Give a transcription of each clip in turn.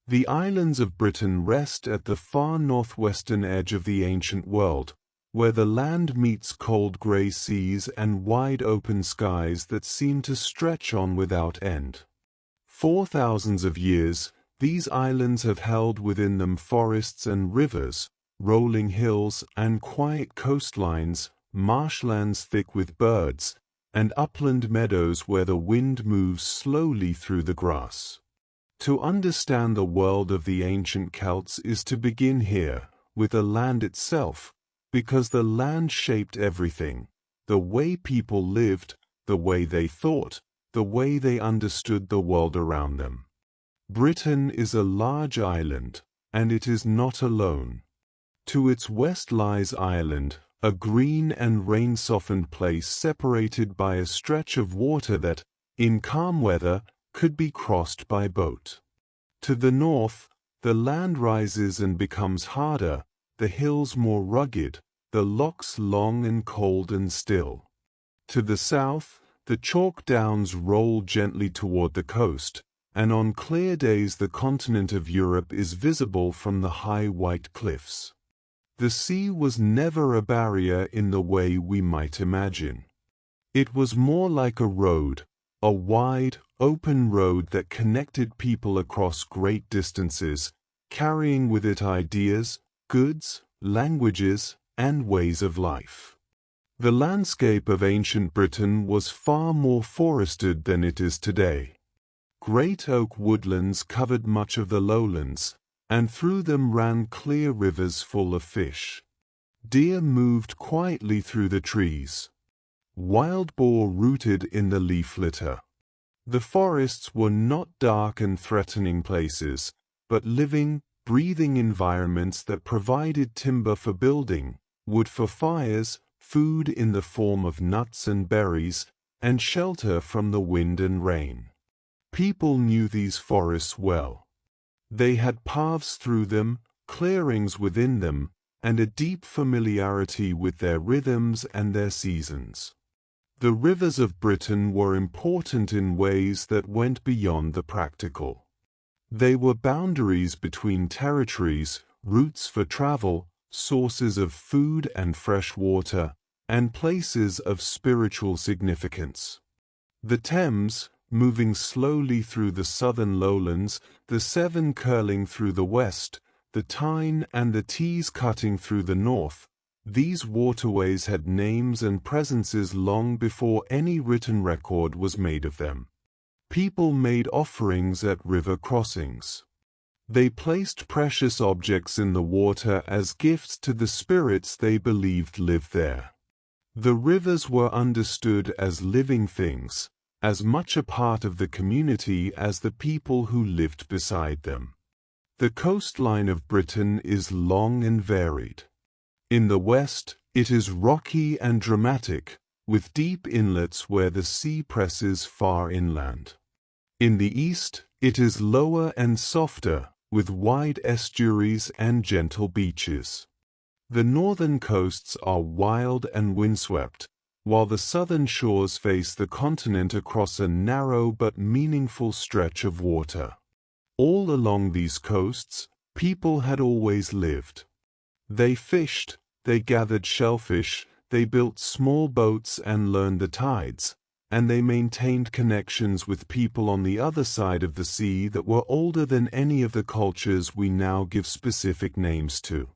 The islands of Britain rest at the far northwestern edge of the ancient world, where the land meets cold grey seas and wide open skies that seem to stretch on without end. For thousands of years, these islands have held within them forests and rivers, rolling hills and quiet coastlines, marshlands thick with birds, and upland meadows where the wind moves slowly through the grass. To understand the world of the ancient Celts is to begin here, with the land itself, because the land shaped everything, the way people lived, the way they thought, the way they understood the world around them. Britain is a large island, and it is not alone. To its west lies Ireland, a green and rain-softened place separated by a stretch of water that, in calm weather, could be crossed by boat. To the north, the land rises and becomes harder, the hills more rugged, the lochs long and cold and still. To the south, the chalk downs roll gently toward the coast, and on clear days the continent of Europe is visible from the high white cliffs. The sea was never a barrier in the way we might imagine. It was more like a road, a wide, open road that connected people across great distances, carrying with it ideas, goods, languages, and ways of life. The landscape of ancient Britain was far more forested than it is today. Great oak woodlands covered much of the lowlands, and through them ran clear rivers full of fish. Deer moved quietly through the trees. Wild boar rooted in the leaf litter. The forests were not dark and threatening places, but living, breathing environments that provided timber for building, wood for fires, food in the form of nuts and berries, and shelter from the wind and rain. People knew these forests well. They had paths through them, clearings within them, and a deep familiarity with their rhythms and their seasons. The rivers of Britain were important in ways that went beyond the practical. They were boundaries between territories, routes for travel, sources of food and fresh water, and places of spiritual significance. The Thames, moving slowly through the southern lowlands, the Severn curling through the west, the Tyne and the Tees cutting through the north, these waterways had names and presences long before any written record was made of them. People made offerings at river crossings. They placed precious objects in the water as gifts to the spirits they believed lived there. The rivers were understood as living things, as much a part of the community as the people who lived beside them. The coastline of Britain is long and varied. In the west, it is rocky and dramatic, with deep inlets where the sea presses far inland. In the east, it is lower and softer, with wide estuaries and gentle beaches. The northern coasts are wild and windswept, while the southern shores face the continent across a narrow but meaningful stretch of water. All along these coasts, people had always lived. They fished, they gathered shellfish, they built small boats and learned the tides, and they maintained connections with people on the other side of the sea that were older than any of the cultures we now give specific names to.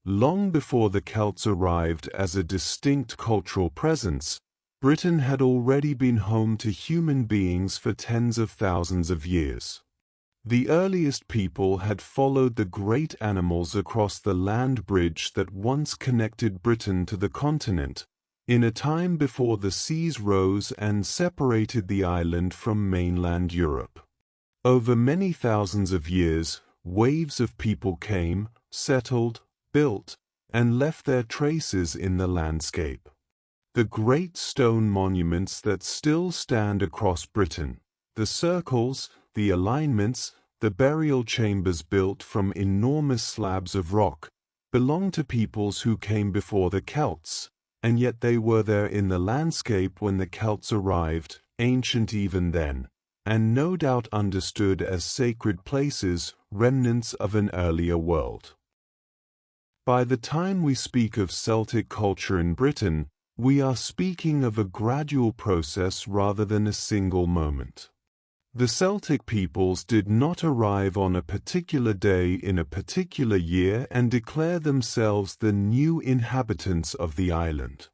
Long before the Celts arrived as a distinct cultural presence, Britain had already been home to human beings for tens of thousands of years. The earliest people had followed the great animals across the land bridge that once connected Britain to the continent, in a time before the seas rose and separated the island from mainland Europe. Over many thousands of years, waves of people came, settled, built, and left their traces in the landscape. The great stone monuments that still stand across Britain, the circles, the alignments, the burial chambers built from enormous slabs of rock, belong to peoples who came before the Celts, and yet they were there in the landscape when the Celts arrived, ancient even then, and no doubt understood as sacred places, remnants of an earlier world. By the time we speak of Celtic culture in Britain, we are speaking of a gradual process rather than a single moment. The Celtic peoples did not arrive on a particular day in a particular year and declare themselves the new inhabitants of the island.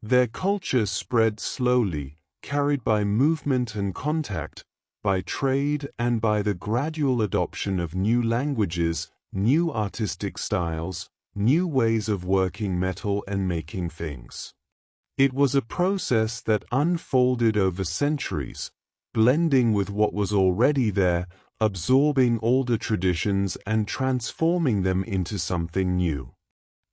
Their culture spread slowly, carried by movement and contact, by trade and by the gradual adoption of new languages, new artistic styles, new ways of working metal and making things. It was a process that unfolded over centuries, blending with what was already there, absorbing older traditions and transforming them into something new.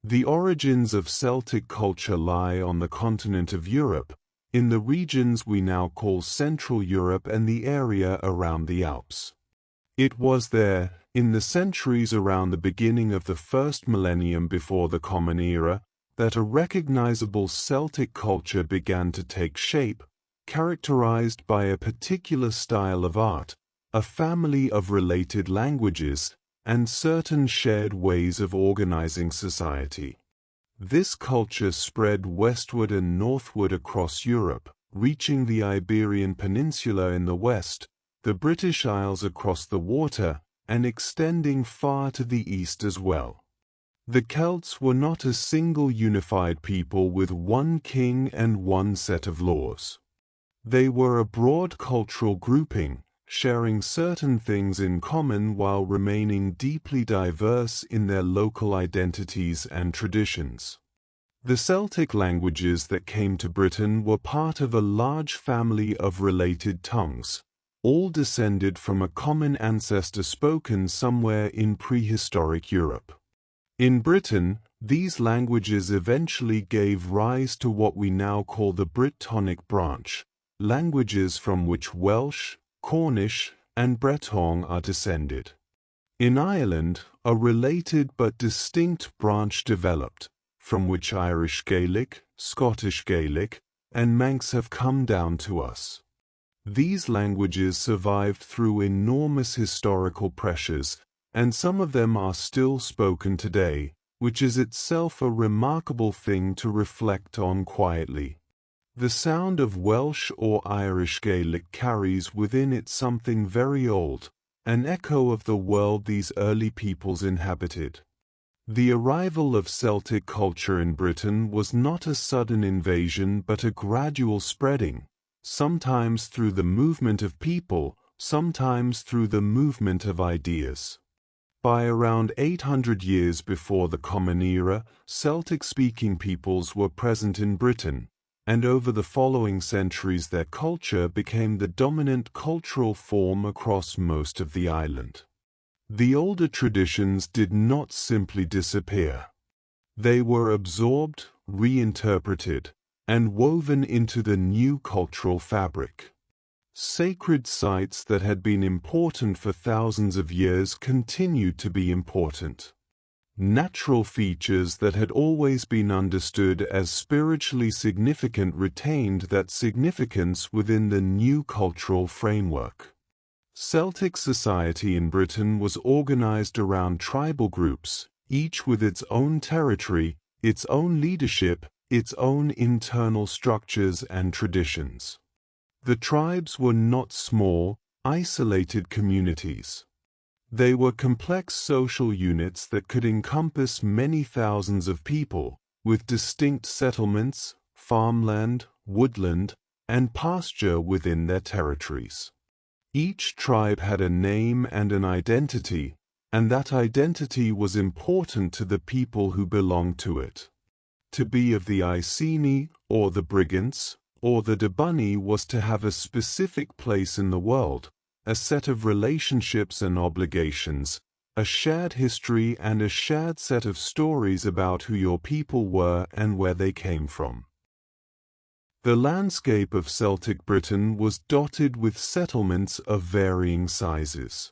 The origins of Celtic culture lie on the continent of Europe, in the regions we now call Central Europe and the area around the Alps. It was there, in the centuries around the beginning of the first millennium before the Common Era, that a recognizable Celtic culture began to take shape, characterized by a particular style of art, a family of related languages, and certain shared ways of organizing society. This culture spread westward and northward across Europe, reaching the Iberian Peninsula in the west, the British Isles across the water, and extending far to the east as well. The Celts were not a single unified people with one king and one set of laws. They were a broad cultural grouping, sharing certain things in common while remaining deeply diverse in their local identities and traditions. The Celtic languages that came to Britain were part of a large family of related tongues, all descended from a common ancestor spoken somewhere in prehistoric Europe. In Britain, these languages eventually gave rise to what we now call the Brittonic branch, languages from which Welsh, Cornish, and Breton are descended. In Ireland, a related but distinct branch developed, from which Irish Gaelic, Scottish Gaelic, and Manx have come down to us. These languages survived through enormous historical pressures, and some of them are still spoken today, which is itself a remarkable thing to reflect on quietly. The sound of Welsh or Irish Gaelic carries within it something very old, an echo of the world these early peoples inhabited. The arrival of Celtic culture in Britain was not a sudden invasion but a gradual spreading, sometimes through the movement of people, sometimes through the movement of ideas. By around 800 years before the Common Era, Celtic-speaking peoples were present in Britain, and over the following centuries their culture became the dominant cultural form across most of the island. The older traditions did not simply disappear. They were absorbed, reinterpreted, and woven into the new cultural fabric. Sacred sites that had been important for thousands of years continued to be important. Natural features that had always been understood as spiritually significant retained that significance within the new cultural framework. Celtic society in Britain was organized around tribal groups, each with its own territory, its own leadership, its own internal structures and traditions. The tribes were not small, isolated communities. They were complex social units that could encompass many thousands of people, with distinct settlements, farmland, woodland, and pasture within their territories. Each tribe had a name and an identity, and that identity was important to the people who belonged to it. To be of the Iceni, or the Brigantes, or the Debunni was to have a specific place in the world, a set of relationships and obligations, a shared history and a shared set of stories about who your people were and where they came from. The landscape of Celtic Britain was dotted with settlements of varying sizes.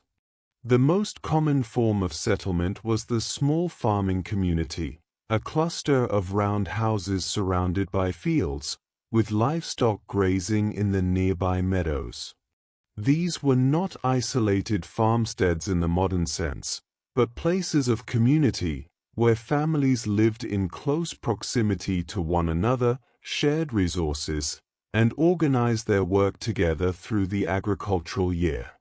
The most common form of settlement was the small farming community, a cluster of round houses surrounded by fields, with livestock grazing in the nearby meadows. These were not isolated farmsteads in the modern sense, but places of community, where families lived in close proximity to one another, shared resources, and organized their work together through the agricultural year.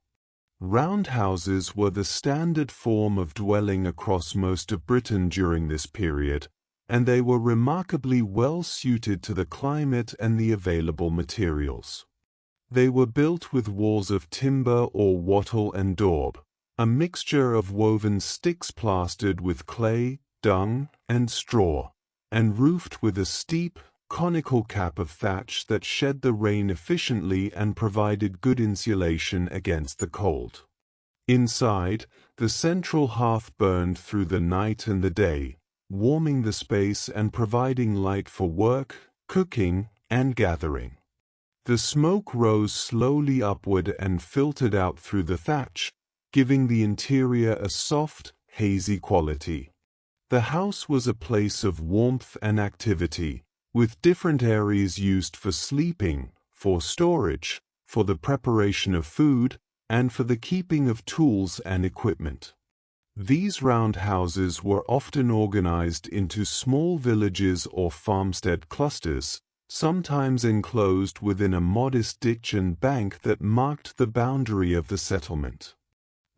Roundhouses were the standard form of dwelling across most of Britain during this period, and they were remarkably well suited to the climate and the available materials. They were built with walls of timber or wattle and daub, a mixture of woven sticks plastered with clay, dung, and straw, and roofed with a steep, conical cap of thatch that shed the rain efficiently and provided good insulation against the cold. Inside, the central hearth burned through the night and the day, warming the space and providing light for work, cooking, and gathering. The smoke rose slowly upward and filtered out through the thatch, giving the interior a soft, hazy quality. The house was a place of warmth and activity, with different areas used for sleeping, for storage, for the preparation of food, and for the keeping of tools and equipment. These roundhouses were often organized into small villages or farmstead clusters, sometimes enclosed within a modest ditch and bank that marked the boundary of the settlement.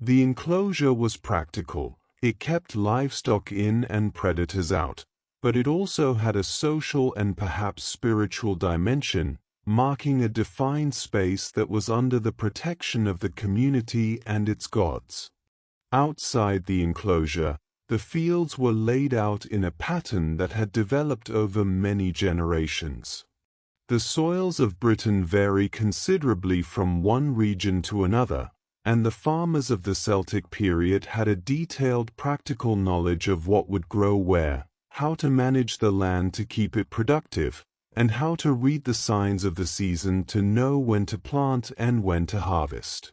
The enclosure was practical. It kept livestock in and predators out, but it also had a social and perhaps spiritual dimension, marking a defined space that was under the protection of the community and its gods. Outside the enclosure, the fields were laid out in a pattern that had developed over many generations. The soils of Britain vary considerably from one region to another, and the farmers of the Celtic period had a detailed practical knowledge of what would grow where, how to manage the land to keep it productive, and how to read the signs of the season to know when to plant and when to harvest.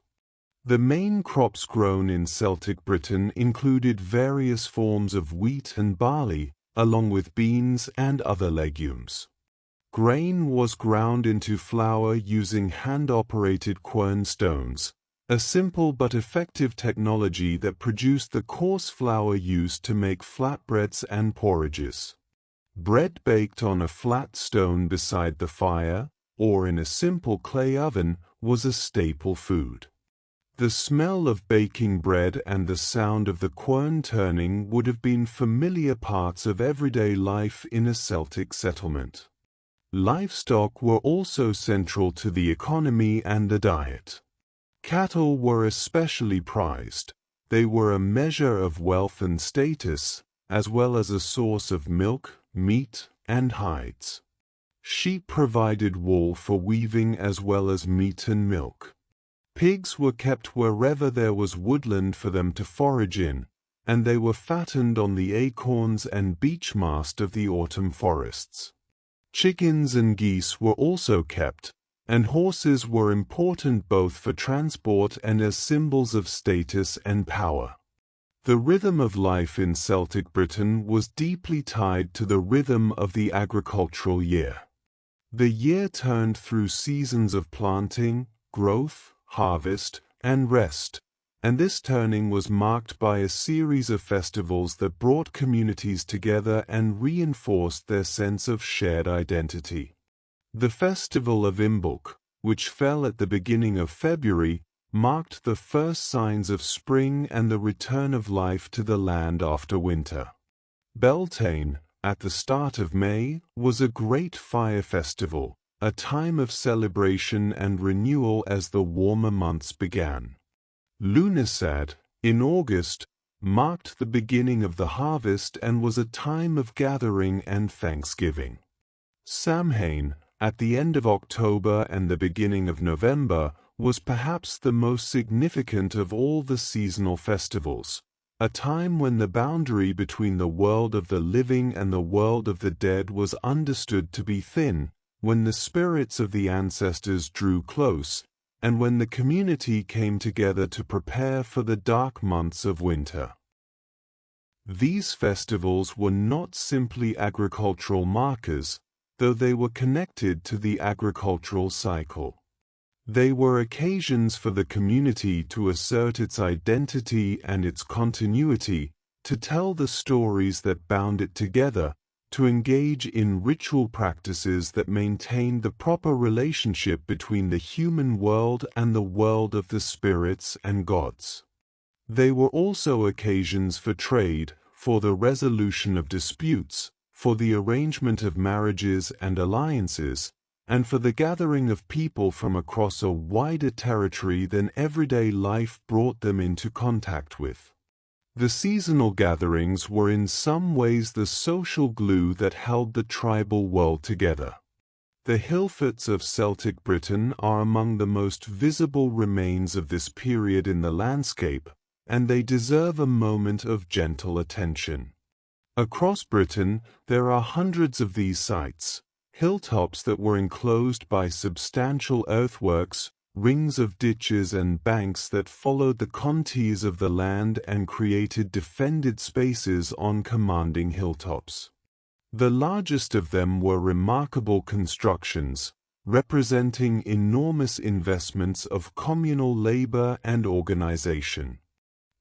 The main crops grown in Celtic Britain included various forms of wheat and barley, along with beans and other legumes. Grain was ground into flour using hand-operated quern stones, a simple but effective technology that produced the coarse flour used to make flatbreads and porridges. Bread baked on a flat stone beside the fire, or in a simple clay oven, was a staple food. The smell of baking bread and the sound of the quern turning would have been familiar parts of everyday life in a Celtic settlement. Livestock were also central to the economy and the diet. Cattle were especially prized. They were a measure of wealth and status, as well as a source of milk, meat, and hides. Sheep provided wool for weaving as well as meat and milk. Pigs were kept wherever there was woodland for them to forage in, and they were fattened on the acorns and beech mast of the autumn forests. Chickens and geese were also kept, and horses were important both for transport and as symbols of status and power. The rhythm of life in Celtic Britain was deeply tied to the rhythm of the agricultural year. The year turned through seasons of planting, growth, harvest, and rest, and this turning was marked by a series of festivals that brought communities together and reinforced their sense of shared identity. The festival of Imbolc, which fell at the beginning of February, marked the first signs of spring and the return of life to the land after winter. Beltane, at the start of May, was a great fire festival, a time of celebration and renewal as the warmer months began. Lughnasadh, in August, marked the beginning of the harvest and was a time of gathering and thanksgiving. Samhain, at the end of October and the beginning of November, was perhaps the most significant of all the seasonal festivals, a time when the boundary between the world of the living and the world of the dead was understood to be thin, when the spirits of the ancestors drew close, and when the community came together to prepare for the dark months of winter. These festivals were not simply agricultural markers, though they were connected to the agricultural cycle. They were occasions for the community to assert its identity and its continuity, to tell the stories that bound it together, to engage in ritual practices that maintained the proper relationship between the human world and the world of the spirits and gods. They were also occasions for trade, for the resolution of disputes, for the arrangement of marriages and alliances, and for the gathering of people from across a wider territory than everyday life brought them into contact with. The seasonal gatherings were in some ways the social glue that held the tribal world together. The hillforts of Celtic Britain are among the most visible remains of this period in the landscape, and they deserve a moment of gentle attention. Across Britain, there are hundreds of these sites, hilltops that were enclosed by substantial earthworks, rings of ditches and banks that followed the contours of the land and created defended spaces on commanding hilltops. The largest of them were remarkable constructions, representing enormous investments of communal labor and organization.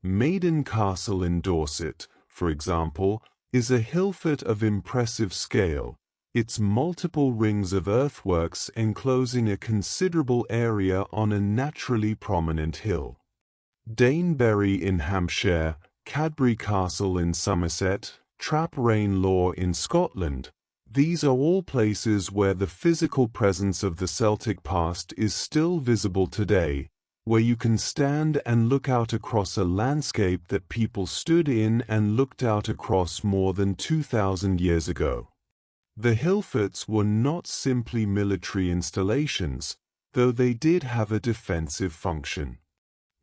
Maiden Castle in Dorset, for example, is a hillfort of impressive scale, its multiple rings of earthworks enclosing a considerable area on a naturally prominent hill. Danebury in Hampshire, Cadbury Castle in Somerset, Traprain Law in Scotland, these are all places where the physical presence of the Celtic past is still visible today, where you can stand and look out across a landscape that people stood in and looked out across more than 2,000 years ago. The hillforts were not simply military installations, though they did have a defensive function.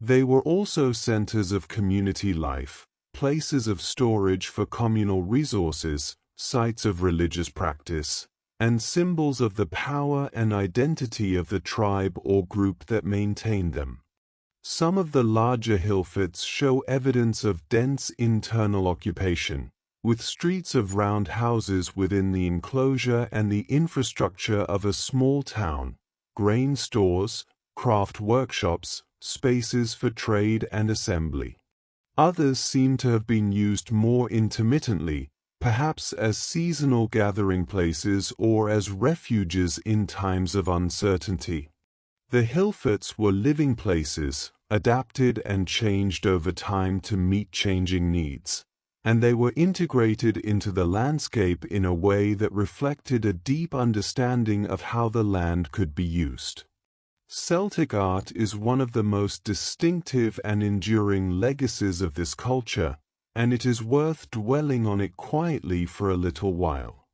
They were also centers of community life, places of storage for communal resources, sites of religious practice, and symbols of the power and identity of the tribe or group that maintained them. Some of the larger hillforts show evidence of dense internal occupation, with streets of round houses within the enclosure and the infrastructure of a small town, grain stores, craft workshops, spaces for trade and assembly. Others seem to have been used more intermittently, perhaps as seasonal gathering places or as refuges in times of uncertainty. The hillforts were living places, adapted and changed over time to meet changing needs, and they were integrated into the landscape in a way that reflected a deep understanding of how the land could be used. Celtic art is one of the most distinctive and enduring legacies of this culture, and it is worth dwelling on it quietly for a little while.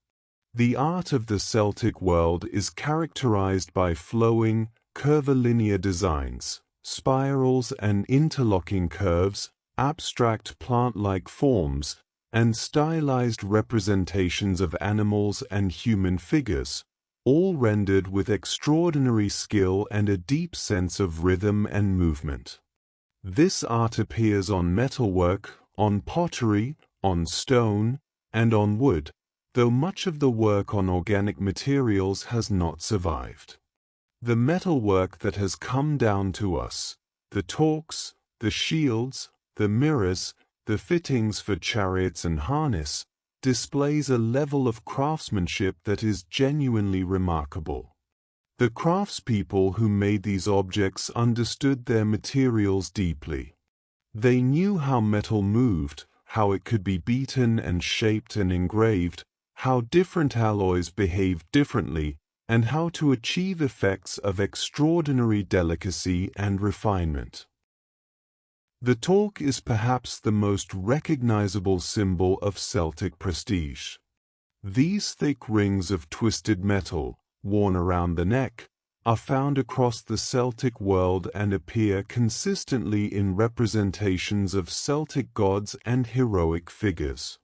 The art of the Celtic world is characterized by flowing, curvilinear designs, spirals and interlocking curves, abstract plant-like forms, and stylized representations of animals and human figures, all rendered with extraordinary skill and a deep sense of rhythm and movement. This art appears on metalwork, on pottery, on stone, and on wood, though much of the work on organic materials has not survived. The metalwork that has come down to us, the torques, the shields, the mirrors, the fittings for chariots and harness, displays a level of craftsmanship that is genuinely remarkable. The craftspeople who made these objects understood their materials deeply. They knew how metal moved, how it could be beaten and shaped and engraved, how different alloys behaved differently, and how to achieve effects of extraordinary delicacy and refinement. The torque is perhaps the most recognizable symbol of Celtic prestige. These thick rings of twisted metal, worn around the neck, are found across the Celtic world and appear consistently in representations of Celtic gods and heroic figures.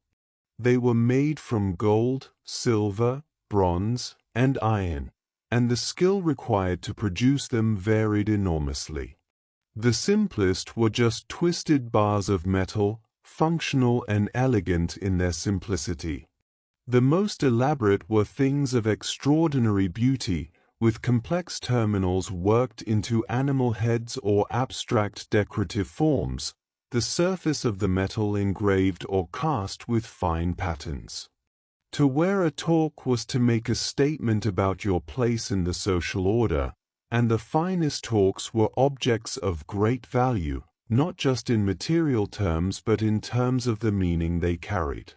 They were made from gold, silver, bronze, and iron, and the skill required to produce them varied enormously. The simplest were just twisted bars of metal, functional and elegant in their simplicity. The most elaborate were things of extraordinary beauty, with complex terminals worked into animal heads or abstract decorative forms, the surface of the metal engraved or cast with fine patterns. To wear a torque was to make a statement about your place in the social order, and the finest torques were objects of great value, not just in material terms but in terms of the meaning they carried.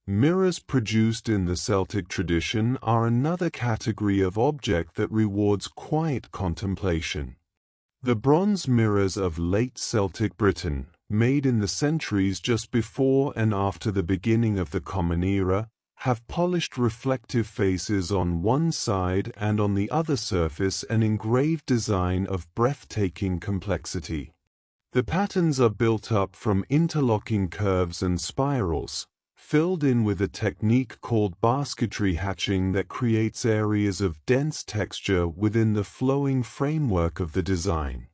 Mirrors produced in the Celtic tradition are another category of object that rewards quiet contemplation. The bronze mirrors of late Celtic Britain, made in the centuries just before and after the beginning of the Common Era, have polished reflective faces on one side and on the other surface an engraved design of breathtaking complexity. The patterns are built up from interlocking curves and spirals, filled in with a technique called basketry hatching that creates areas of dense texture within the flowing framework of the design.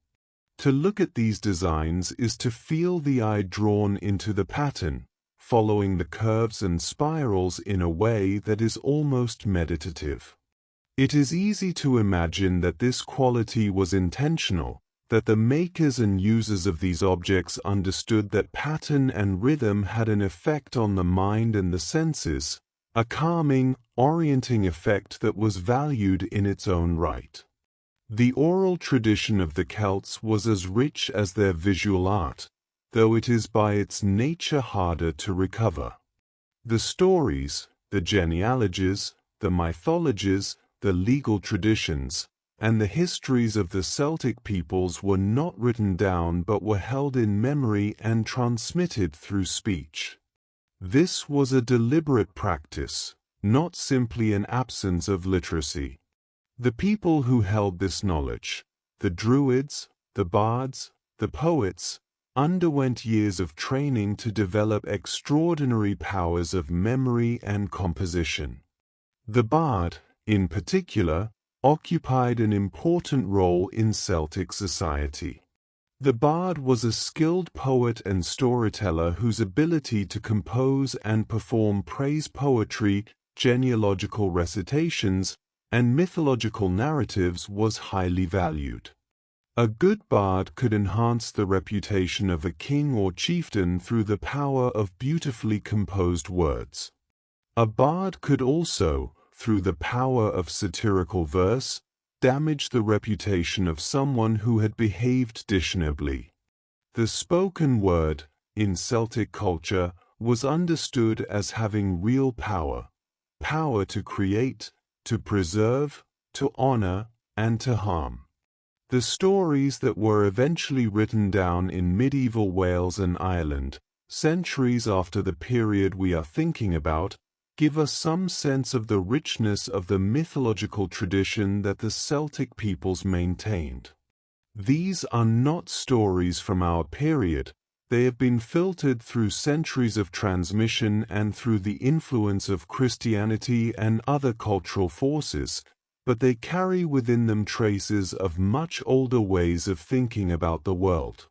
To look at these designs is to feel the eye drawn into the pattern, following the curves and spirals in a way that is almost meditative. It is easy to imagine that this quality was intentional, that the makers and users of these objects understood that pattern and rhythm had an effect on the mind and the senses, a calming, orienting effect that was valued in its own right. The oral tradition of the Celts was as rich as their visual art, though it is by its nature harder to recover. The stories, the genealogies, the mythologies, the legal traditions, and the histories of the Celtic peoples were not written down but were held in memory and transmitted through speech. This was a deliberate practice, not simply an absence of literacy. The people who held this knowledge, the druids, the bards, the poets, underwent years of training to develop extraordinary powers of memory and composition. The bard, in particular, occupied an important role in Celtic society. The bard was a skilled poet and storyteller whose ability to compose and perform praise poetry, genealogical recitations, and mythological narratives was highly valued. A good bard could enhance the reputation of a king or chieftain through the power of beautifully composed words. A bard could also, through the power of satirical verse, damage the reputation of someone who had behaved dishonorably. The spoken word, in Celtic culture, was understood as having real power, power to create, to preserve, to honor, and to harm. The stories that were eventually written down in medieval Wales and Ireland, centuries after the period we are thinking about, give us some sense of the richness of the mythological tradition that the Celtic peoples maintained. These are not stories from our period, they have been filtered through centuries of transmission and through the influence of Christianity and other cultural forces, but they carry within them traces of much older ways of thinking about the world.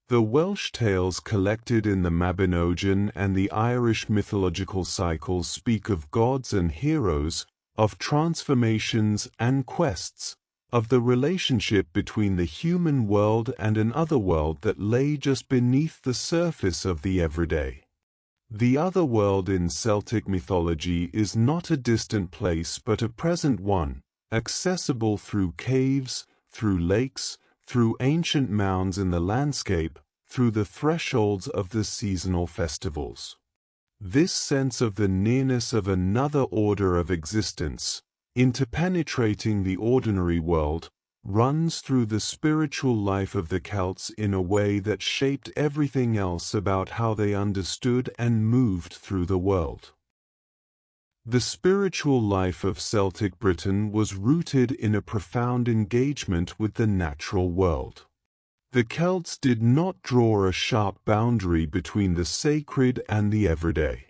The Welsh tales collected in the Mabinogion and the Irish mythological cycles speak of gods and heroes, of transformations and quests, of the relationship between the human world and an other world that lay just beneath the surface of the everyday. The other world in Celtic mythology is not a distant place but a present one, accessible through caves, through lakes, through ancient mounds in the landscape, through the thresholds of the seasonal festivals. This sense of the nearness of another order of existence, interpenetrating the ordinary world, runs through the spiritual life of the Celts in a way that shaped everything else about how they understood and moved through the world. The spiritual life of Celtic Britain was rooted in a profound engagement with the natural world. The Celts did not draw a sharp boundary between the sacred and the everyday.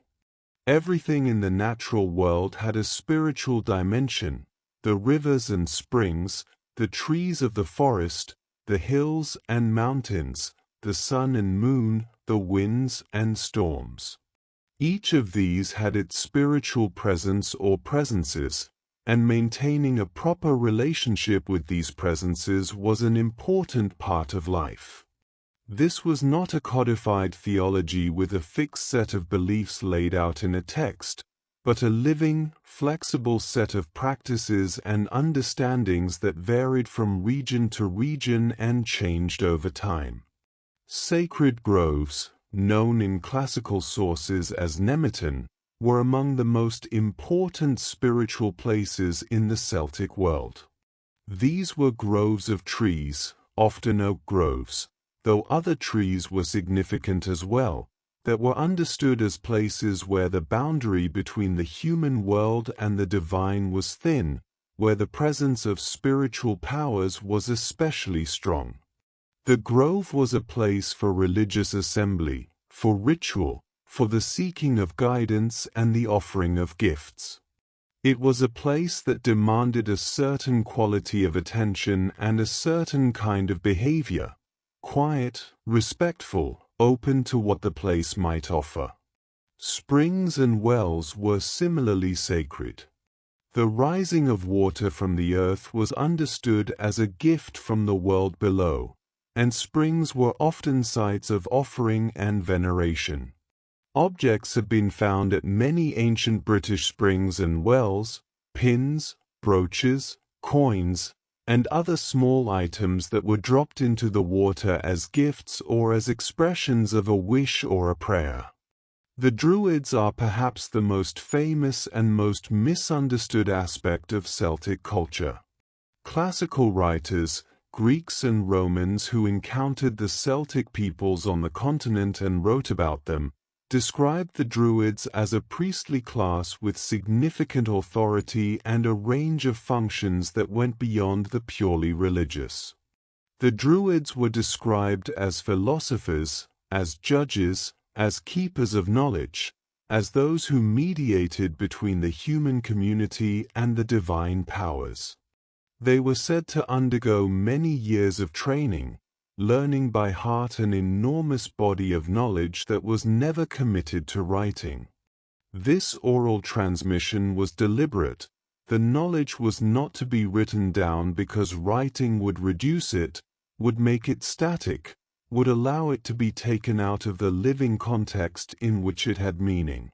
Everything in the natural world had a spiritual dimension: the rivers and springs, the trees of the forest, the hills and mountains, the sun and moon, the winds and storms. Each of these had its spiritual presence or presences, and maintaining a proper relationship with these presences was an important part of life. This was not a codified theology with a fixed set of beliefs laid out in a text, but a living, flexible set of practices and understandings that varied from region to region and changed over time. Sacred groves, known in classical sources as nemeton, were among the most important spiritual places in the Celtic world. These were groves of trees, often oak groves, though other trees were significant as well, that were understood as places where the boundary between the human world and the divine was thin, where the presence of spiritual powers was especially strong. The grove was a place for religious assembly, for ritual, for the seeking of guidance and the offering of gifts. It was a place that demanded a certain quality of attention and a certain kind of behavior, quiet, respectful, open to what the place might offer. Springs and wells were similarly sacred. The rising of water from the earth was understood as a gift from the world below, and springs were often sites of offering and veneration. Objects have been found at many ancient British springs and wells: pins, brooches, coins, and other small items that were dropped into the water as gifts or as expressions of a wish or a prayer. The Druids are perhaps the most famous and most misunderstood aspect of Celtic culture. Classical writers, Greeks and Romans who encountered the Celtic peoples on the continent and wrote about them, described the Druids as a priestly class with significant authority and a range of functions that went beyond the purely religious. The Druids were described as philosophers, as judges, as keepers of knowledge, as those who mediated between the human community and the divine powers. They were said to undergo many years of training, learning by heart an enormous body of knowledge that was never committed to writing. This oral transmission was deliberate. The knowledge was not to be written down because writing would reduce it, would make it static, would allow it to be taken out of the living context in which it had meaning.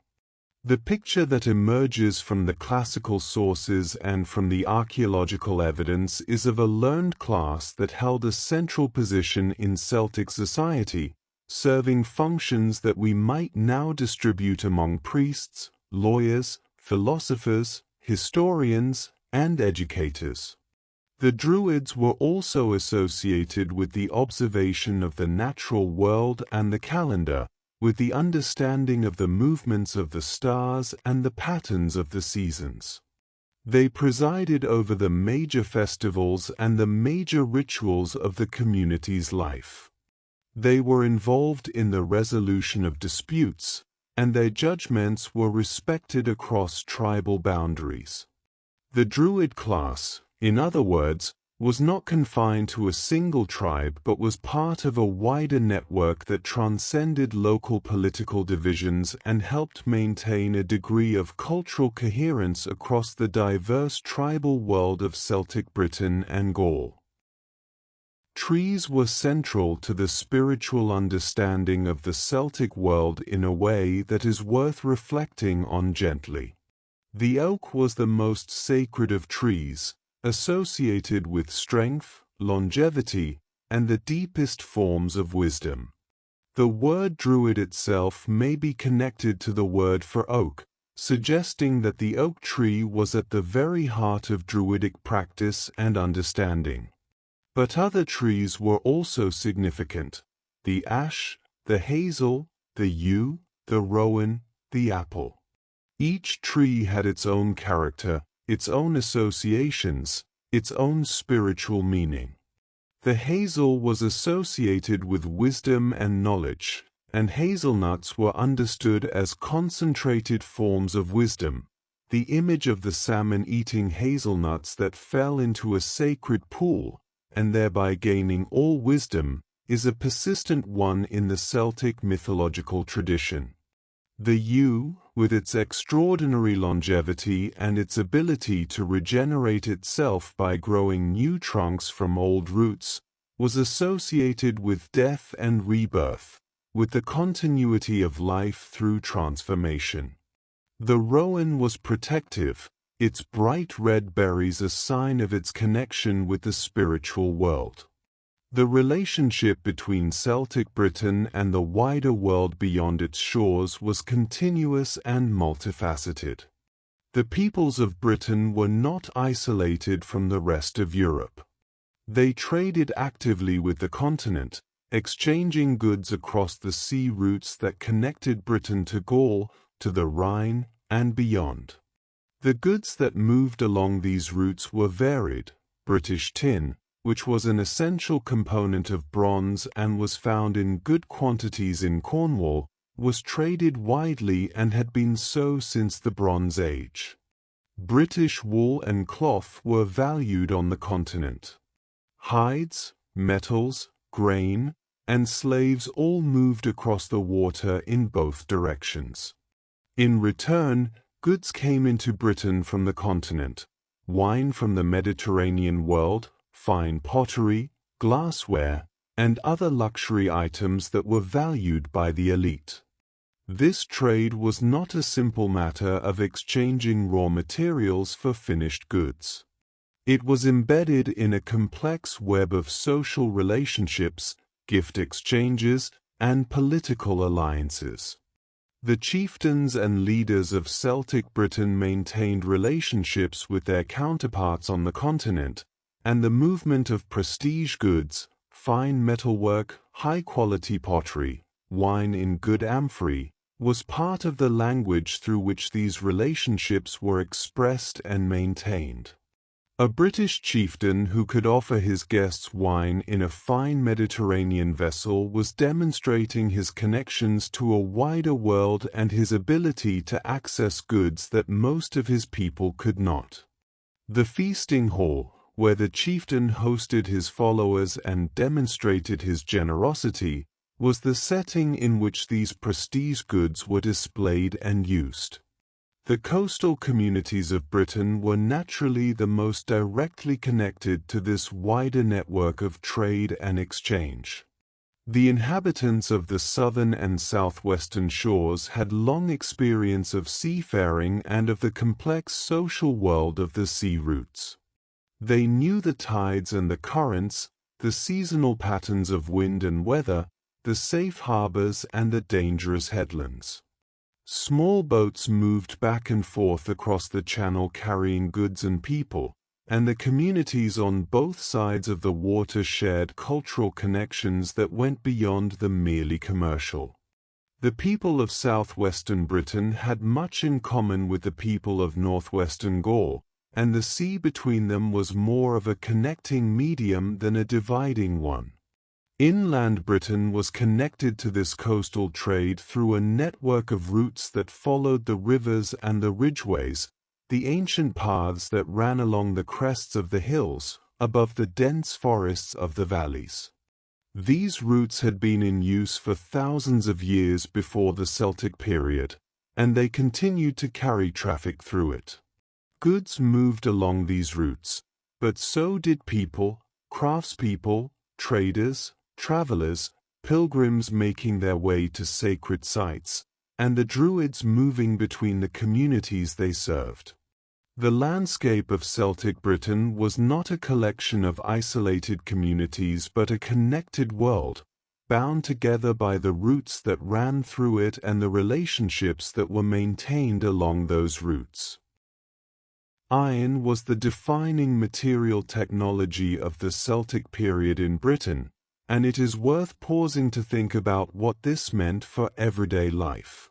The picture that emerges from the classical sources and from the archaeological evidence is of a learned class that held a central position in Celtic society, serving functions that we might now distribute among priests, lawyers, philosophers, historians, and educators. The Druids were also associated with the observation of the natural world and the calendar, with the understanding of the movements of the stars and the patterns of the seasons. They presided over the major festivals and the major rituals of the community's life. They were involved in the resolution of disputes, and their judgments were respected across tribal boundaries. The Druid class, in other words, was not confined to a single tribe but was part of a wider network that transcended local political divisions and helped maintain a degree of cultural coherence across the diverse tribal world of Celtic Britain and Gaul. Trees were central to the spiritual understanding of the Celtic world in a way that is worth reflecting on gently. The oak was the most sacred of trees, associated with strength, longevity, and the deepest forms of wisdom. The word druid itself may be connected to the word for oak, suggesting that the oak tree was at the very heart of druidic practice and understanding. But other trees were also significant: the ash, the hazel, the yew, the rowan, the apple. Each tree had its own character, its own associations, its own spiritual meaning. The hazel was associated with wisdom and knowledge, and hazelnuts were understood as concentrated forms of wisdom. The image of the salmon eating hazelnuts that fell into a sacred pool, and thereby gaining all wisdom, is a persistent one in the Celtic mythological tradition. The yew, with its extraordinary longevity and its ability to regenerate itself by growing new trunks from old roots, was associated with death and rebirth, with the continuity of life through transformation. The rowan was protective, its bright red berries a sign of its connection with the spiritual world. The relationship between Celtic Britain and the wider world beyond its shores was continuous and multifaceted. The peoples of Britain were not isolated from the rest of Europe. They traded actively with the continent, exchanging goods across the sea routes that connected Britain to Gaul, to the Rhine, and beyond. The goods that moved along these routes were varied. British tin, which was an essential component of bronze and was found in good quantities in Cornwall, was traded widely and had been so since the Bronze Age. British wool and cloth were valued on the continent. Hides, metals, grain, and slaves all moved across the water in both directions. In return, goods came into Britain from the continent: wine from the Mediterranean world, fine pottery, glassware, and other luxury items that were valued by the elite. This trade was not a simple matter of exchanging raw materials for finished goods. It was embedded in a complex web of social relationships, gift exchanges, and political alliances. The chieftains and leaders of Celtic Britain maintained relationships with their counterparts on the continent, and the movement of prestige goods, fine metalwork, high-quality pottery, wine in good amphorae, was part of the language through which these relationships were expressed and maintained. A British chieftain who could offer his guests wine in a fine Mediterranean vessel was demonstrating his connections to a wider world and his ability to access goods that most of his people could not. The feasting hall, where the chieftain hosted his followers and demonstrated his generosity, was the setting in which these prestige goods were displayed and used. The coastal communities of Britain were naturally the most directly connected to this wider network of trade and exchange. The inhabitants of the southern and southwestern shores had long experience of seafaring and of the complex social world of the sea routes. They knew the tides and the currents, the seasonal patterns of wind and weather, the safe harbors and the dangerous headlands. Small boats moved back and forth across the channel carrying goods and people, and the communities on both sides of the water shared cultural connections that went beyond the merely commercial. The people of southwestern Britain had much in common with the people of northwestern Gaul, and the sea between them was more of a connecting medium than a dividing one. Inland Britain was connected to this coastal trade through a network of routes that followed the rivers and the ridgeways, the ancient paths that ran along the crests of the hills, above the dense forests of the valleys. These routes had been in use for thousands of years before the Celtic period, and they continued to carry traffic through it. Goods moved along these routes, but so did people, craftspeople, traders, travelers, pilgrims making their way to sacred sites, and the druids moving between the communities they served. The landscape of Celtic Britain was not a collection of isolated communities but a connected world, bound together by the routes that ran through it and the relationships that were maintained along those routes. Iron was the defining material technology of the Celtic period in Britain, and it is worth pausing to think about what this meant for everyday life.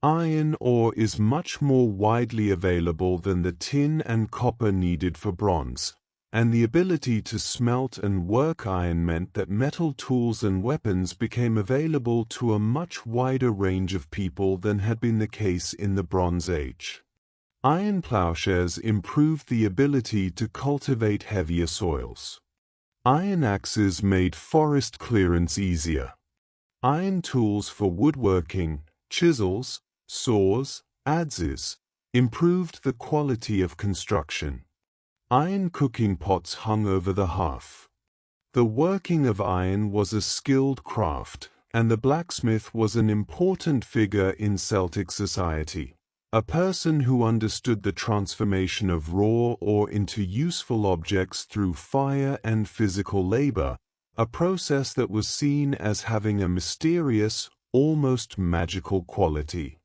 Iron ore is much more widely available than the tin and copper needed for bronze, and the ability to smelt and work iron meant that metal tools and weapons became available to a much wider range of people than had been the case in the Bronze Age. Iron plowshares improved the ability to cultivate heavier soils. Iron axes made forest clearance easier. Iron tools for woodworking, chisels, saws, adzes, improved the quality of construction. Iron cooking pots hung over the hearth. The working of iron was a skilled craft, and the blacksmith was an important figure in Celtic society. A person who understood the transformation of raw ore into useful objects through fire and physical labor, a process that was seen as having a mysterious, almost magical quality.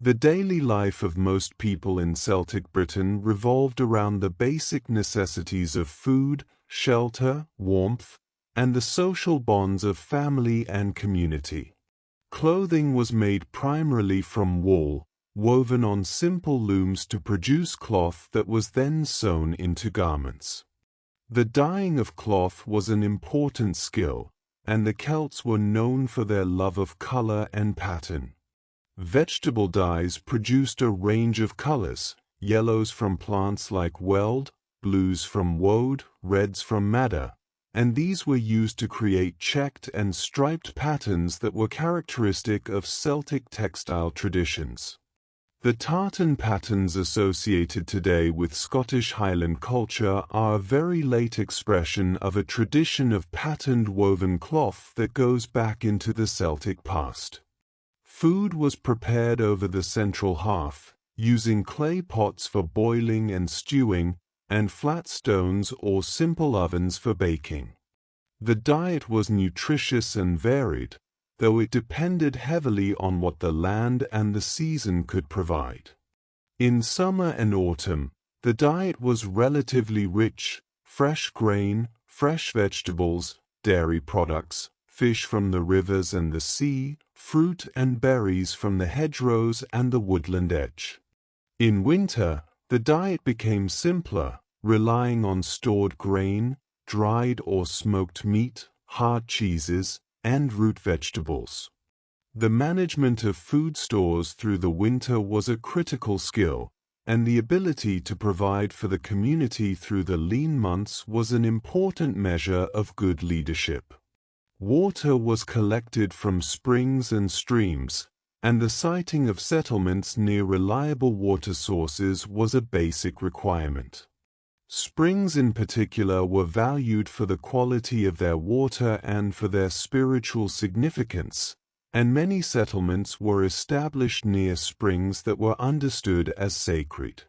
The daily life of most people in Celtic Britain revolved around the basic necessities of food, shelter, warmth, and the social bonds of family and community. Clothing was made primarily from wool, woven on simple looms to produce cloth that was then sewn into garments. The dyeing of cloth was an important skill, and the Celts were known for their love of color and pattern. Vegetable dyes produced a range of colors: yellows from plants like weld, blues from woad, reds from madder, and these were used to create checked and striped patterns that were characteristic of Celtic textile traditions. The tartan patterns associated today with Scottish Highland culture are a very late expression of a tradition of patterned woven cloth that goes back into the Celtic past. Food was prepared over the central hearth, using clay pots for boiling and stewing, and flat stones or simple ovens for baking. The diet was nutritious and varied, though it depended heavily on what the land and the season could provide. In summer and autumn, the diet was relatively rich: fresh grain, fresh vegetables, dairy products, fish from the rivers and the sea, fruit and berries from the hedgerows and the woodland edge. In winter, the diet became simpler, relying on stored grain, dried or smoked meat, hard cheeses, and root vegetables. The management of food stores through the winter was a critical skill, and the ability to provide for the community through the lean months was an important measure of good leadership. Water was collected from springs and streams, and the siting of settlements near reliable water sources was a basic requirement. Springs in particular were valued for the quality of their water and for their spiritual significance, and many settlements were established near springs that were understood as sacred.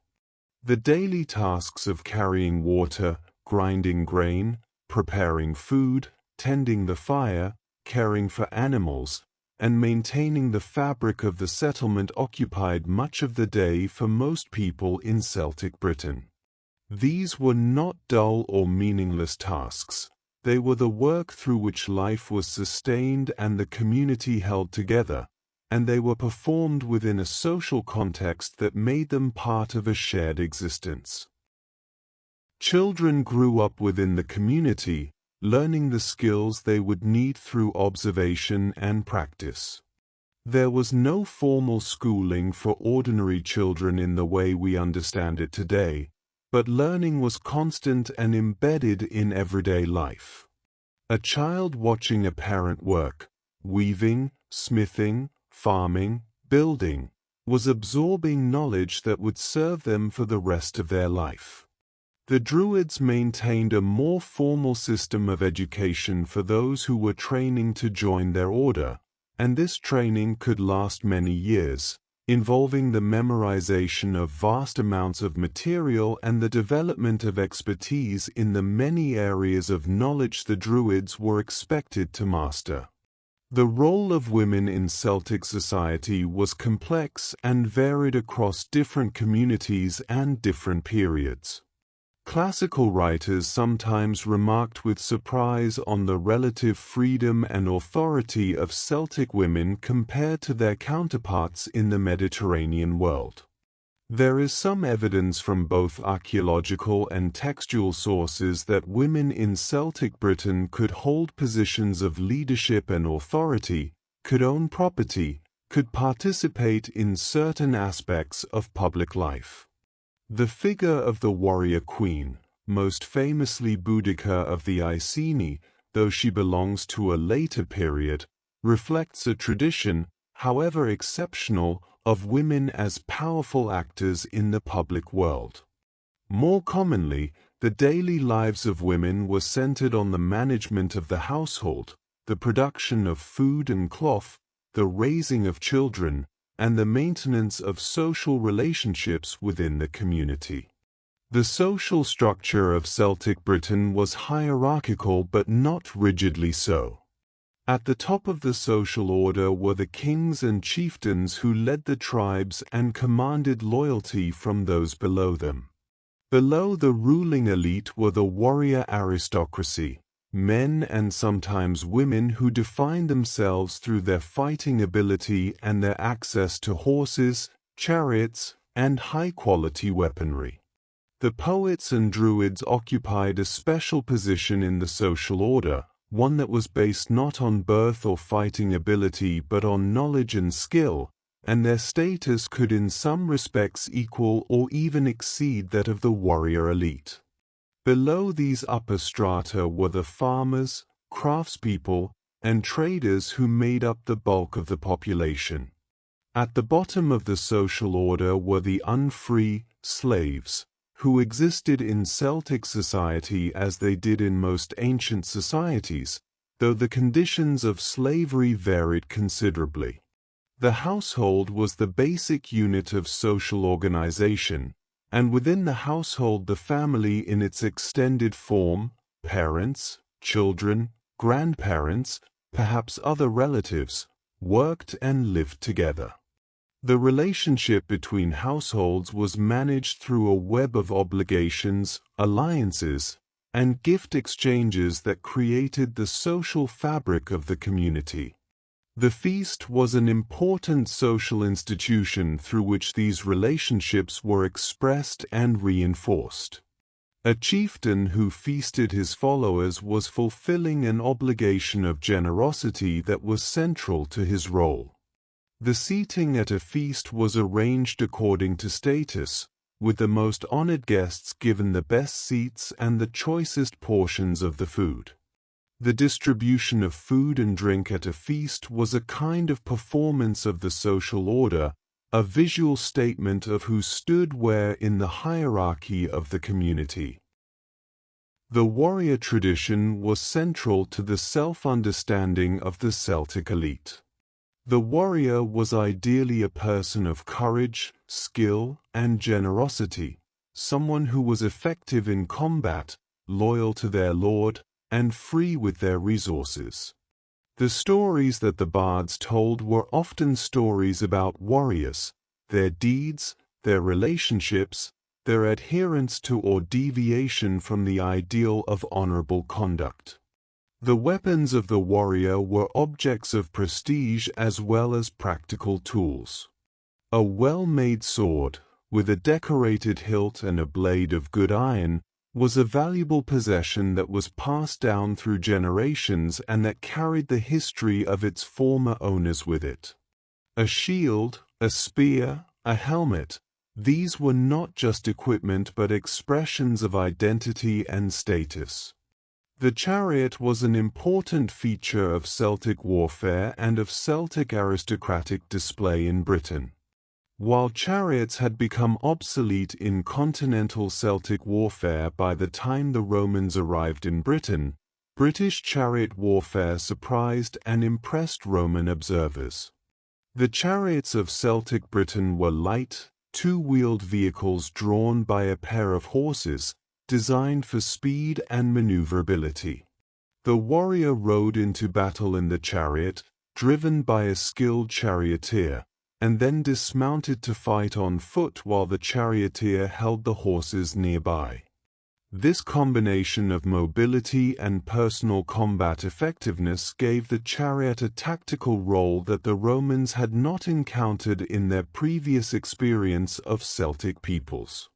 The daily tasks of carrying water, grinding grain, preparing food, tending the fire, caring for animals, and maintaining the fabric of the settlement occupied much of the day for most people in Celtic Britain. These were not dull or meaningless tasks. They were the work through which life was sustained and the community held together, and they were performed within a social context that made them part of a shared existence. Children grew up within the community, learning the skills they would need through observation and practice. There was no formal schooling for ordinary children in the way we understand it today, but learning was constant and embedded in everyday life. A child watching a parent work, weaving, smithing, farming, building, was absorbing knowledge that would serve them for the rest of their life. The Druids maintained a more formal system of education for those who were training to join their order, and this training could last many years, involving the memorization of vast amounts of material and the development of expertise in the many areas of knowledge the Druids were expected to master. The role of women in Celtic society was complex and varied across different communities and different periods. Classical writers sometimes remarked with surprise on the relative freedom and authority of Celtic women compared to their counterparts in the Mediterranean world. There is some evidence from both archaeological and textual sources that women in Celtic Britain could hold positions of leadership and authority, could own property, could participate in certain aspects of public life. The figure of the warrior queen, most famously Boudica of the Iceni, though she belongs to a later period, reflects a tradition, however exceptional, of women as powerful actors in the public world. More commonly, the daily lives of women were centered on the management of the household, the production of food and cloth, the raising of children, and the maintenance of social relationships within the community. The social structure of Celtic Britain was hierarchical but not rigidly so. At the top of the social order were the kings and chieftains who led the tribes and commanded loyalty from those below them. Below the ruling elite were the warrior aristocracy, men and sometimes women who defined themselves through their fighting ability and their access to horses, chariots, and high-quality weaponry. The poets and druids occupied a special position in the social order, one that was based not on birth or fighting ability but on knowledge and skill, and their status could in some respects equal or even exceed that of the warrior elite. Below these upper strata were the farmers, craftspeople, and traders who made up the bulk of the population. At the bottom of the social order were the unfree, slaves, who existed in Celtic society as they did in most ancient societies, though the conditions of slavery varied considerably. The household was the basic unit of social organization, and within the household the family in its extended form, parents, children, grandparents, perhaps other relatives, worked and lived together. The relationship between households was managed through a web of obligations, alliances, and gift exchanges that created the social fabric of the community. The feast was an important social institution through which these relationships were expressed and reinforced. A chieftain who feasted his followers was fulfilling an obligation of generosity that was central to his role. The seating at a feast was arranged according to status, with the most honored guests given the best seats and the choicest portions of the food. The distribution of food and drink at a feast was a kind of performance of the social order, a visual statement of who stood where in the hierarchy of the community. The warrior tradition was central to the self-understanding of the Celtic elite. The warrior was ideally a person of courage, skill, and generosity, someone who was effective in combat, loyal to their lord, and free with their resources. The stories that the bards told were often stories about warriors, their deeds, their relationships, their adherence to or deviation from the ideal of honorable conduct. The weapons of the warrior were objects of prestige as well as practical tools. A well-made sword, with a decorated hilt and a blade of good iron, was a valuable possession that was passed down through generations and that carried the history of its former owners with it. A shield, a spear, a helmet, these were not just equipment but expressions of identity and status. The chariot was an important feature of Celtic warfare and of Celtic aristocratic display in Britain. While chariots had become obsolete in continental Celtic warfare by the time the Romans arrived in Britain, British chariot warfare surprised and impressed Roman observers. The chariots of Celtic Britain were light, two-wheeled vehicles drawn by a pair of horses, designed for speed and maneuverability. The warrior rode into battle in the chariot, driven by a skilled charioteer, and then dismounted to fight on foot while the charioteer held the horses nearby. This combination of mobility and personal combat effectiveness gave the chariot a tactical role that the Romans had not encountered in their previous experience of Celtic peoples.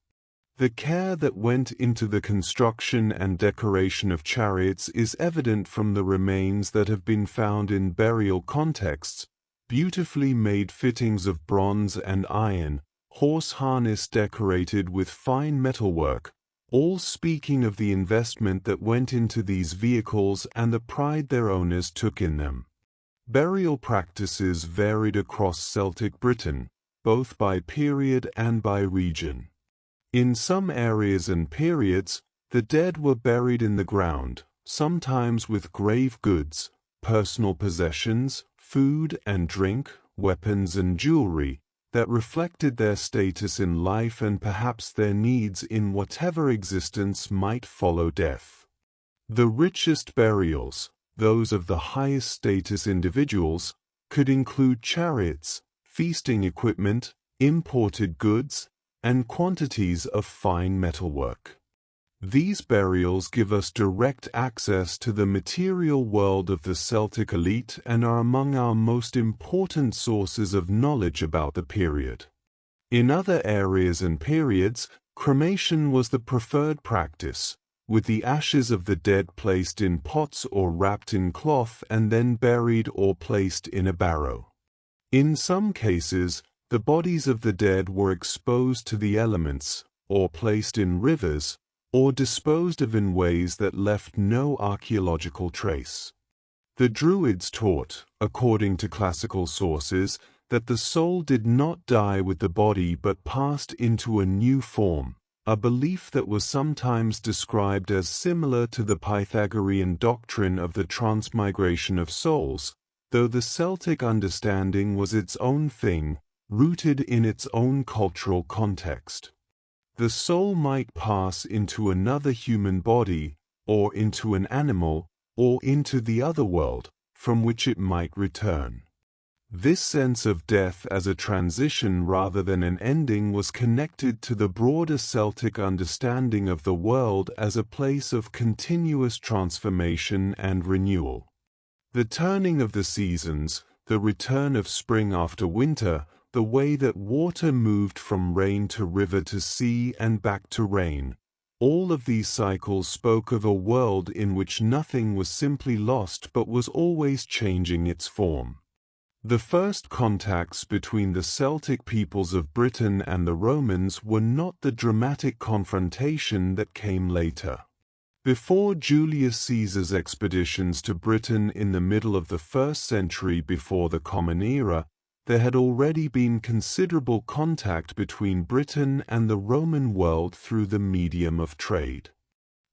The care that went into the construction and decoration of chariots is evident from the remains that have been found in burial contexts: beautifully made fittings of bronze and iron, horse harness decorated with fine metalwork, all speaking of the investment that went into these vehicles and the pride their owners took in them. Burial practices varied across Celtic Britain, both by period and by region. In some areas and periods, the dead were buried in the ground, sometimes with grave goods, personal possessions, food and drink, weapons and jewelry, that reflected their status in life and perhaps their needs in whatever existence might follow death. The richest burials, those of the highest status individuals, could include chariots, feasting equipment, imported goods, and quantities of fine metalwork. These burials give us direct access to the material world of the Celtic elite and are among our most important sources of knowledge about the period. In other areas and periods, cremation was the preferred practice, with the ashes of the dead placed in pots or wrapped in cloth and then buried or placed in a barrow. In some cases, the bodies of the dead were exposed to the elements, or placed in rivers, or disposed of in ways that left no archaeological trace. The druids taught, according to classical sources, that the soul did not die with the body but passed into a new form, a belief that was sometimes described as similar to the Pythagorean doctrine of the transmigration of souls, though the Celtic understanding was its own thing, rooted in its own cultural context. The soul might pass into another human body, or into an animal, or into the other world, from which it might return. This sense of death as a transition rather than an ending was connected to the broader Celtic understanding of the world as a place of continuous transformation and renewal. The turning of the seasons, the return of spring after winter, the way that water moved from rain to river to sea and back to rain, all of these cycles spoke of a world in which nothing was simply lost but was always changing its form. The first contacts between the Celtic peoples of Britain and the Romans were not the dramatic confrontation that came later. Before Julius Caesar's expeditions to Britain in the middle of the 1st century before the Common Era, there had already been considerable contact between Britain and the Roman world through the medium of trade.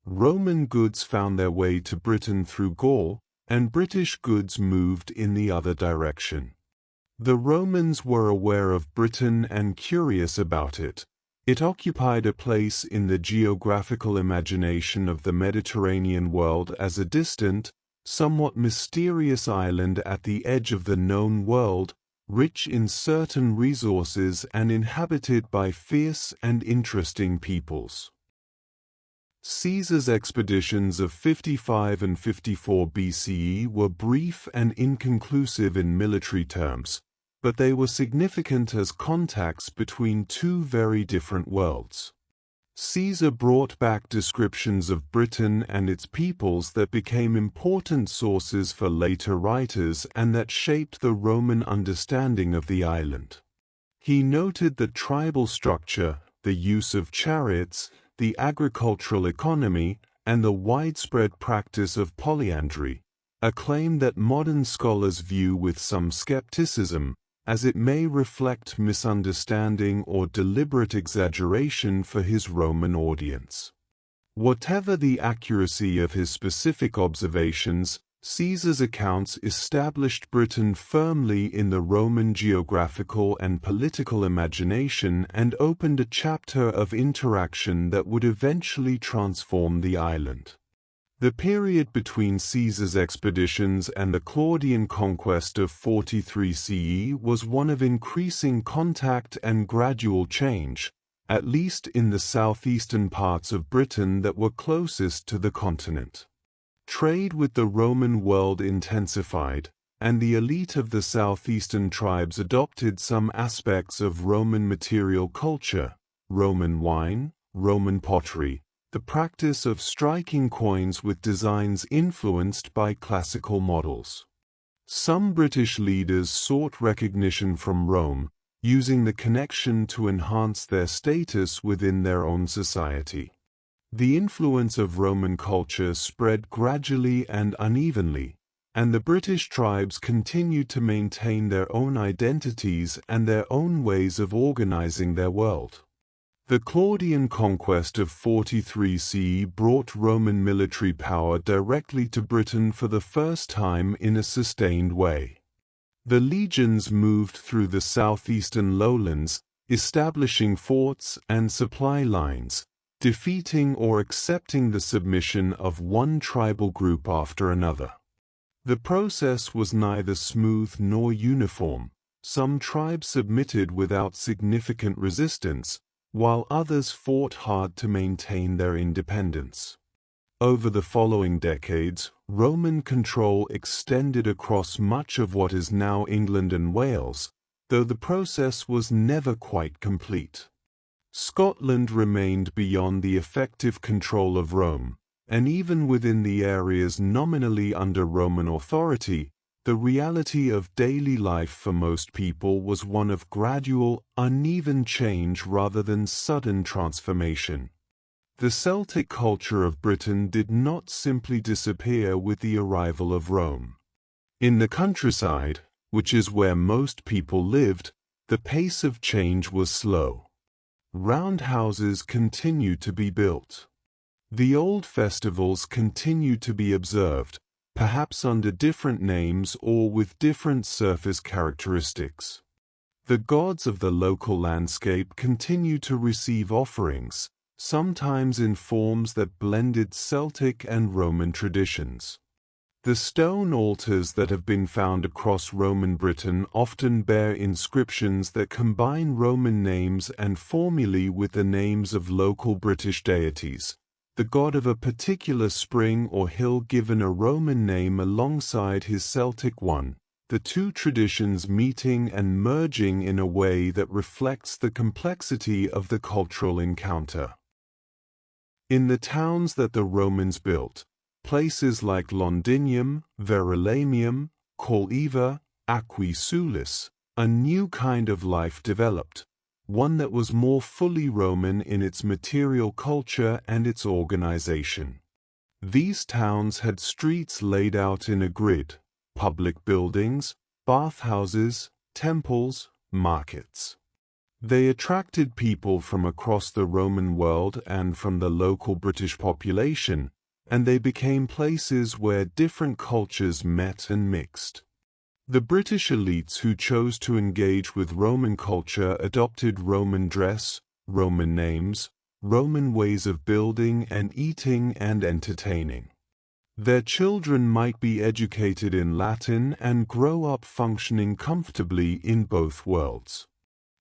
Roman goods found their way to Britain through Gaul, and British goods moved in the other direction. The Romans were aware of Britain and curious about it. It occupied a place in the geographical imagination of the Mediterranean world as a distant, somewhat mysterious island at the edge of the known world, rich in certain resources and inhabited by fierce and interesting peoples. Caesar's expeditions of 55 and 54 BCE were brief and inconclusive in military terms, but they were significant as contacts between two very different worlds. Caesar brought back descriptions of Britain and its peoples that became important sources for later writers and that shaped the Roman understanding of the island. He noted the tribal structure, the use of chariots, the agricultural economy, and the widespread practice of polyandry, a claim that modern scholars view with some skepticism, as it may reflect misunderstanding or deliberate exaggeration for his Roman audience. Whatever the accuracy of his specific observations, Caesar's accounts established Britain firmly in the Roman geographical and political imagination and opened a chapter of interaction that would eventually transform the island. The period between Caesar's expeditions and the Claudian conquest of 43 CE was one of increasing contact and gradual change, at least in the southeastern parts of Britain that were closest to the continent. Trade with the Roman world intensified, and the elite of the southeastern tribes adopted some aspects of Roman material culture, Roman wine, Roman pottery, the practice of striking coins with designs influenced by classical models. Some British leaders sought recognition from Rome, using the connection to enhance their status within their own society. The influence of Roman culture spread gradually and unevenly, and the British tribes continued to maintain their own identities and their own ways of organizing their world. The Claudian conquest of 43 CE brought Roman military power directly to Britain for the first time in a sustained way. The legions moved through the southeastern lowlands, establishing forts and supply lines, defeating or accepting the submission of one tribal group after another. The process was neither smooth nor uniform. Some tribes submitted without significant resistance, while others fought hard to maintain their independence. Over the following decades, Roman control extended across much of what is now England and Wales, though the process was never quite complete. Scotland remained beyond the effective control of Rome, and even within the areas nominally under Roman authority, the reality of daily life for most people was one of gradual, uneven change rather than sudden transformation. The Celtic culture of Britain did not simply disappear with the arrival of Rome. In the countryside, which is where most people lived, the pace of change was slow. Roundhouses continued to be built. The old festivals continued to be observed, perhaps under different names or with different surface characteristics. The gods of the local landscape continued to receive offerings, sometimes in forms that blended Celtic and Roman traditions. The stone altars that have been found across Roman Britain often bear inscriptions that combine Roman names and formulae with the names of local British deities, the god of a particular spring or hill given a Roman name alongside his Celtic one, the two traditions meeting and merging in a way that reflects the complexity of the cultural encounter. In the towns that the Romans built, places like Londinium, Verulamium, Coleva, Aquae Sulis, a new kind of life developed, one that was more fully Roman in its material culture and its organization. These towns had streets laid out in a grid, public buildings, bathhouses, temples, markets. They attracted people from across the Roman world and from the local British population, and they became places where different cultures met and mixed. The British elites who chose to engage with Roman culture adopted Roman dress, Roman names, Roman ways of building and eating and entertaining. Their children might be educated in Latin and grow up functioning comfortably in both worlds.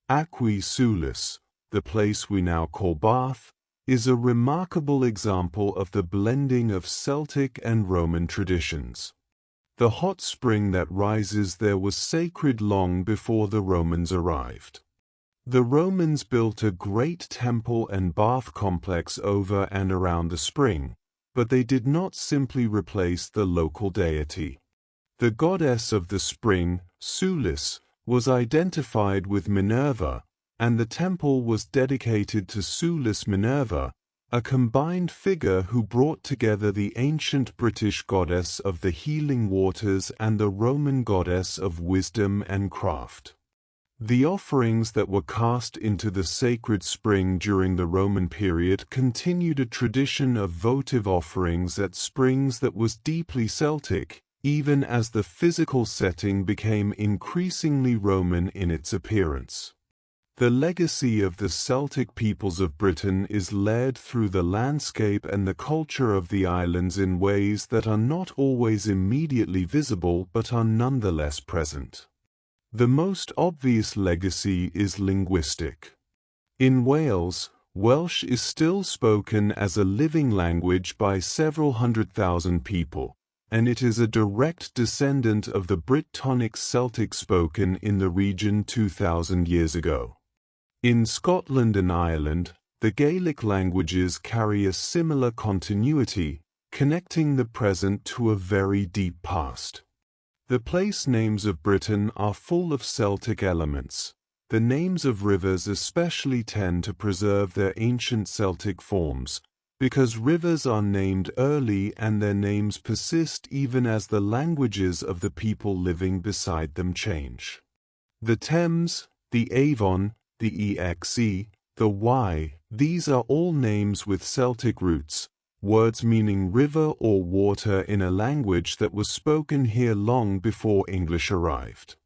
Aquae Sulis, the place we now call Bath, is a remarkable example of the blending of Celtic and Roman traditions. The hot spring that rises there was sacred long before the Romans arrived. The Romans built a great temple and bath complex over and around the spring, but they did not simply replace the local deity. The goddess of the spring, Sulis, was identified with Minerva, and the temple was dedicated to Sulis Minerva, a combined figure who brought together the ancient British goddess of the healing waters and the Roman goddess of wisdom and craft. The offerings that were cast into the sacred spring during the Roman period continued a tradition of votive offerings at springs that was deeply Celtic, even as the physical setting became increasingly Roman in its appearance. The legacy of the Celtic peoples of Britain is led through the landscape and the culture of the islands in ways that are not always immediately visible but are nonetheless present. The most obvious legacy is linguistic. In Wales, Welsh is still spoken as a living language by several 100,000 people, and it is a direct descendant of the Brittonic Celtic spoken in the region 2,000 years ago. In Scotland and Ireland, the Gaelic languages carry a similar continuity, connecting the present to a very deep past. The place names of Britain are full of Celtic elements. The names of rivers especially tend to preserve their ancient Celtic forms, because rivers are named early and their names persist even as the languages of the people living beside them change. The Thames, the Avon, the Exe, the Wye, these are all names with Celtic roots, words meaning river or water in a language that was spoken here long before English arrived.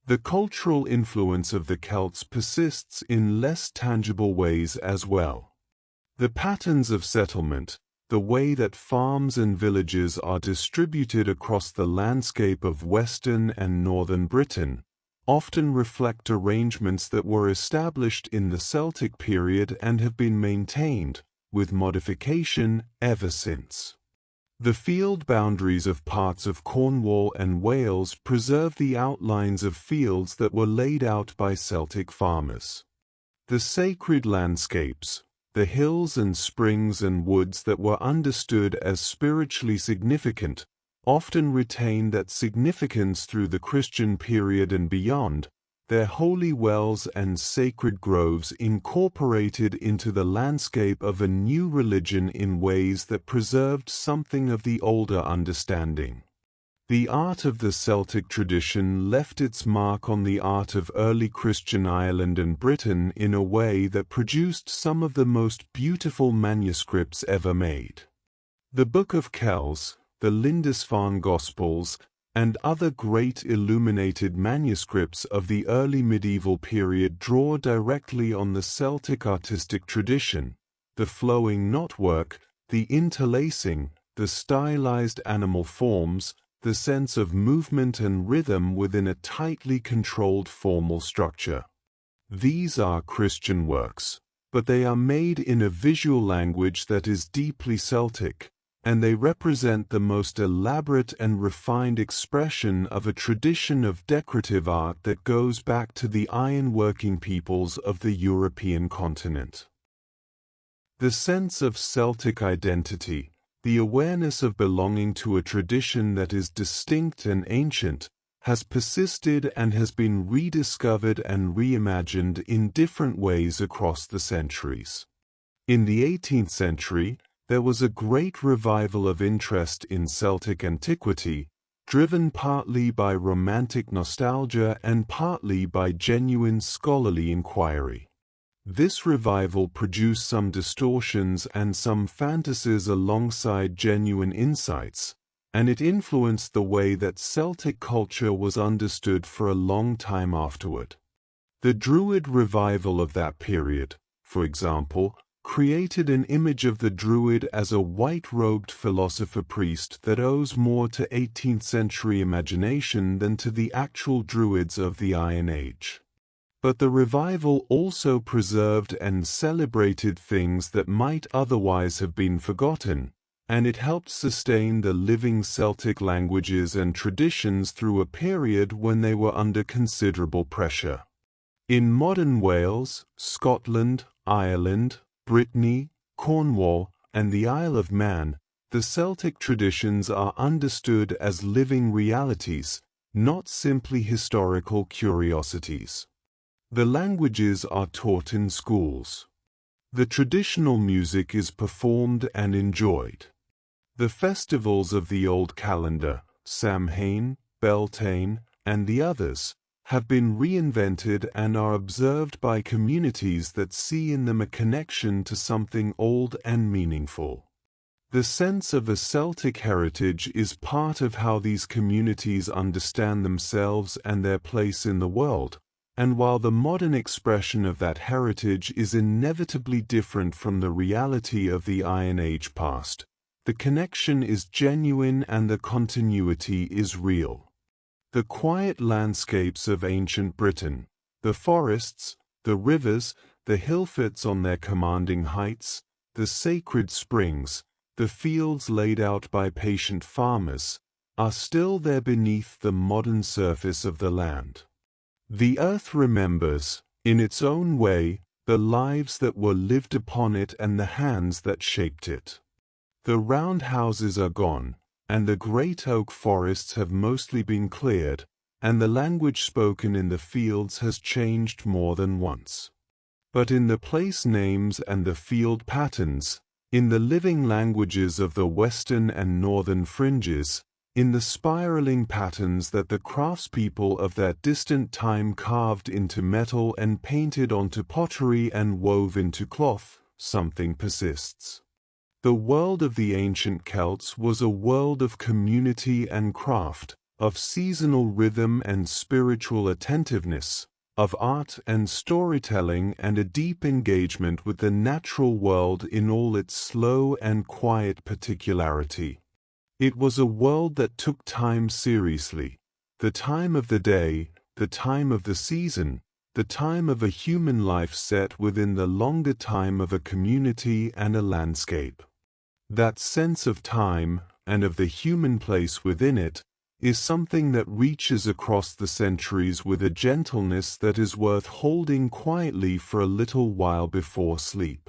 The cultural influence of the Celts persists in less tangible ways as well. The patterns of settlement, the way that farms and villages are distributed across the landscape of Western and Northern Britain, often reflect arrangements that were established in the Celtic period and have been maintained, with modification, ever since. The field boundaries of parts of Cornwall and Wales preserve the outlines of fields that were laid out by Celtic farmers. The sacred landscapes, the hills and springs and woods that were understood as spiritually significant, often retain that significance through the Christian period and beyond, their holy wells and sacred groves incorporated into the landscape of a new religion in ways that preserved something of the older understanding. The art of the Celtic tradition left its mark on the art of early Christian Ireland and Britain in a way that produced some of the most beautiful manuscripts ever made. The Book of Kells, the Lindisfarne Gospels, and other great illuminated manuscripts of the early medieval period draw directly on the Celtic artistic tradition, the flowing knotwork, the interlacing, the stylized animal forms, the sense of movement and rhythm within a tightly controlled formal structure. These are Christian works, but they are made in a visual language that is deeply Celtic, and they represent the most elaborate and refined expression of a tradition of decorative art that goes back to the iron-working peoples of the European continent. The sense of Celtic identity, the awareness of belonging to a tradition that is distinct and ancient, has persisted and has been rediscovered and reimagined in different ways across the centuries. In the 18th century, there was a great revival of interest in Celtic antiquity, driven partly by romantic nostalgia and partly by genuine scholarly inquiry. This revival produced some distortions and some fantasies alongside genuine insights, and it influenced the way that Celtic culture was understood for a long time afterward. The Druid revival of that period, for example, created an image of the Druid as a white-robed philosopher-priest that owes more to 18th-century imagination than to the actual Druids of the Iron Age. But the revival also preserved and celebrated things that might otherwise have been forgotten, and it helped sustain the living Celtic languages and traditions through a period when they were under considerable pressure. In modern Wales, Scotland, Ireland, Brittany, Cornwall, and the Isle of Man, the Celtic traditions are understood as living realities, not simply historical curiosities. The languages are taught in schools. The traditional music is performed and enjoyed. The festivals of the old calendar, Samhain, Beltane, and the others, have been reinvented and are observed by communities that see in them a connection to something old and meaningful. The sense of a Celtic heritage is part of how these communities understand themselves and their place in the world, and while the modern expression of that heritage is inevitably different from the reality of the Iron Age past, the connection is genuine and the continuity is real. The quiet landscapes of ancient Britain, the forests, the rivers, the hillforts on their commanding heights, the sacred springs, the fields laid out by patient farmers, are still there beneath the modern surface of the land. The earth remembers, in its own way, the lives that were lived upon it and the hands that shaped it. The round houses are gone, and the great oak forests have mostly been cleared, and the language spoken in the fields has changed more than once. But in the place names and the field patterns, In the living languages of the western and northern fringes, in the spiraling patterns that the craftspeople of that distant time carved into metal and painted onto pottery and wove into cloth, something persists. The world of the ancient Celts was a world of community and craft, of seasonal rhythm and spiritual attentiveness, of art and storytelling and a deep engagement with the natural world in all its slow and quiet particularity. It was a world that took time seriously, the time of the day, the time of the season, the time of a human life set within the longer time of a community and a landscape. That sense of time, and of the human place within it, is something that reaches across the centuries with a gentleness that is worth holding quietly for a little while before sleep.